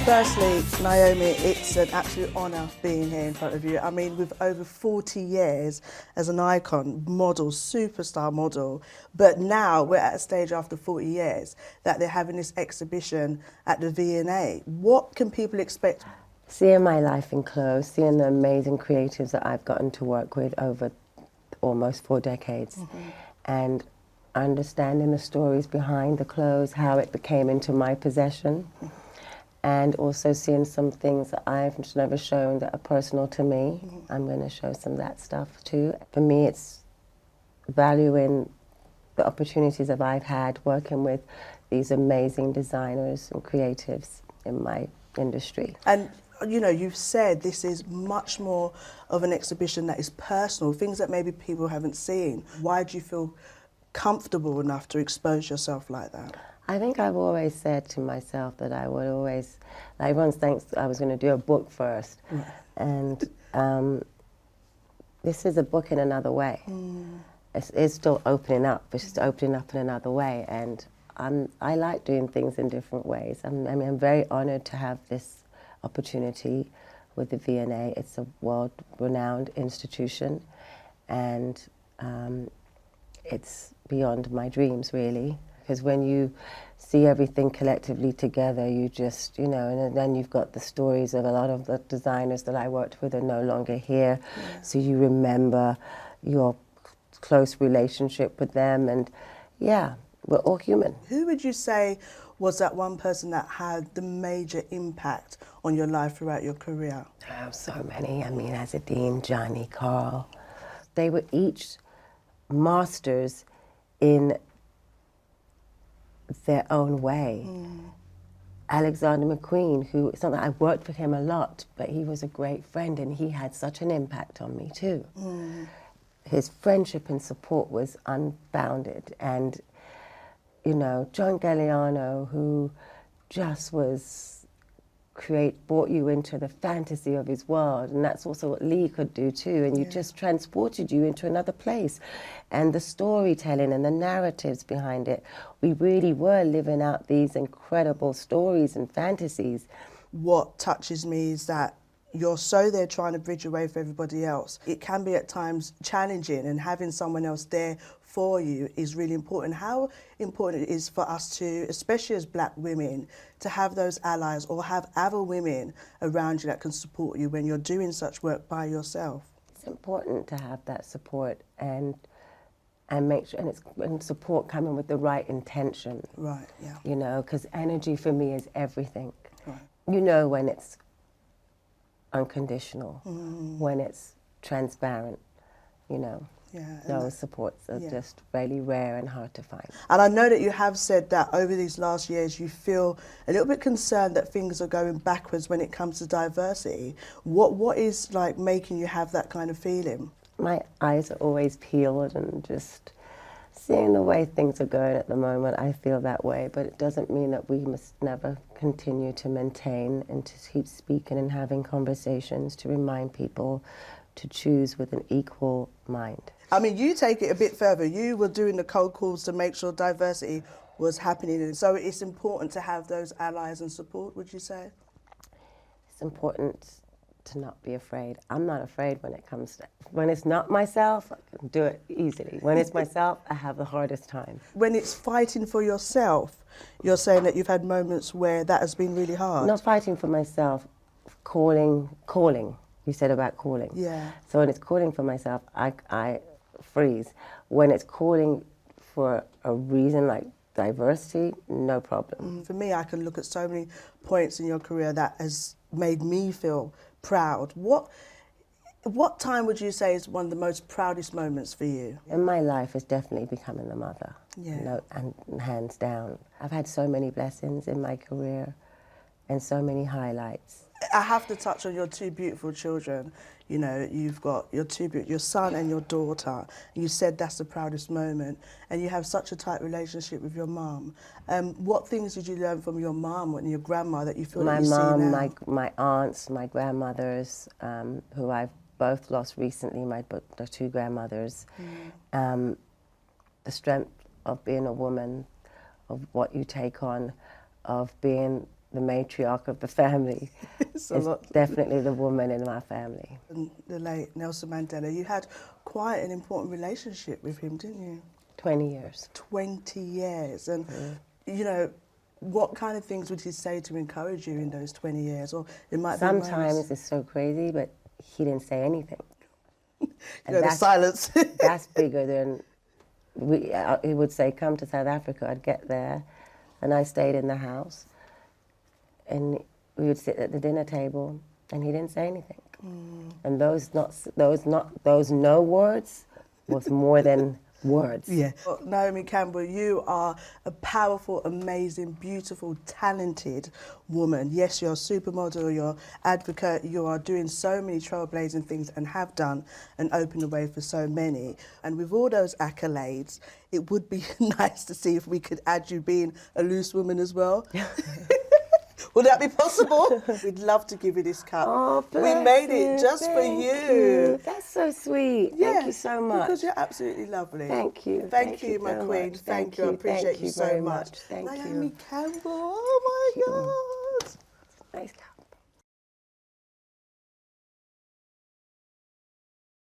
Firstly, Naomi, it's an absolute honour being here in front of you. I mean, with over 40 years as an icon, model, superstar model, but now we're at a stage after 40 years that they're having this exhibition at the V&A. What can people expect? Seeing my life in clothes, seeing the amazing creatives that I've gotten to work with over almost 4 decades, and understanding the stories behind the clothes, how it became into my possession. And also seeing some things that I've never shown that are personal to me. I'm going to show some of that stuff too. For me, it's valuing the opportunities that I've had working with these amazing designers and creatives in my industry. And you know, you've said this is much more of an exhibition that is personal, things that maybe people haven't seen. Why do you feel comfortable enough to expose yourself like that? I think I've always said to myself that I would always, like everyone thinks I was going to do a book first. And this is a book in another way. It's still opening up, it's just opening up in another way. And I like doing things in different ways. I'm very honored to have this opportunity with the V&A. It's a world-renowned institution, and it's beyond my dreams, really. Because when you see everything collectively together, you just, you know, and then you've got the stories of a lot of the designers that I worked with are no longer here. So you remember your close relationship with them, and yeah, we're all human. Who would you say was that one person that had the major impact on your life throughout your career? I have so many. I mean, Azadine, Johnny, Carl. They were each masters in their own way. Alexander McQueen, who, it's not that I worked with him a lot, but he was a great friend and he had such an impact on me too. His friendship and support was unbounded. And, you know, John Galliano, who just was brought you into the fantasy of his world, and that's also what Lee could do too, and you just transported you into another place. And the storytelling and the narratives behind it, we really were living out these incredible stories and fantasies. What touches me is that you're so there trying to bridge a way for everybody else. It can be at times challenging, and having someone else there for you is really important. How important it is for us to, especially as black women, to have those allies or have other women around you that can support you when you're doing such work by yourself. It's important to have that support and make sure, and support coming with the right intention. Right, yeah. You know, because energy for me is everything. Right. You know when it's unconditional, when it's transparent, you know. Yeah, those supports are just really rare and hard to find. And I know that you have said that over these last years you feel a little bit concerned that things are going backwards when it comes to diversity. What is like making you have that kind of feeling? My eyes are always peeled, and just seeing the way things are going at the moment, I feel that way, but it doesn't mean that we must never continue to maintain and to keep speaking and having conversations to remind people to choose with an equal mind. I mean, you take it a bit further. You were doing the cold calls to make sure diversity was happening, and so it's important to have those allies and support, would you say? It's important to not be afraid. I'm not afraid when it comes to, when it's not myself, I can do it easily. When it's myself, I have the hardest time. When it's fighting for yourself, you're saying that you've had moments where that has been really hard? Not fighting for myself, calling. You said about calling. Yeah. So when it's calling for myself, I freeze. When it's calling for a reason like diversity, no problem. For me, I can look at so many points in your career that has made me feel proud. What time would you say is one of the most proudest moments for you? In my life is definitely becoming a mother. Yeah. You know, and hands down. I've had so many blessings in my career and so many highlights. I have to touch on your 2 beautiful children. You know, you've got your son and your daughter. You said that's the proudest moment, and you have such a tight relationship with your mum. What things did you learn from your mum and your grandma that you feel that you see now? My mum, my aunts, my grandmothers, who I've both lost recently, the 2 grandmothers. The strength of being a woman, of what you take on, of being the matriarch of the family. It's a lot. Definitely the woman in my family. And the late Nelson Mandela, you had quite an important relationship with him, didn't you? 20 years. 20 years. And, you know, what kind of things would he say to encourage you in those 20 years? Or it might Sometimes it's so crazy, but he didn't say anything. And the silence. That's bigger than... he would say, come to South Africa. I'd get there, and I stayed in the house. And we would sit at the dinner table, and he didn't say anything. And those no words was more than words. Yeah. Well, Naomi Campbell, you are a powerful, amazing, beautiful, talented woman. Yes, you're a supermodel, you're an advocate, you are doing so many trailblazing things and have done and opened the way for so many. And with all those accolades, it would be nice to see if we could add you being a loose woman as well. Would that be possible? We'd love to give you this cup. Oh, we made it just for you. That's so sweet. Yeah, thank you so much. Because you're absolutely lovely. Thank you. Thank you, my queen. Thank you. I appreciate you so much. Thank you. Naomi Campbell. Oh my God. Nice cup.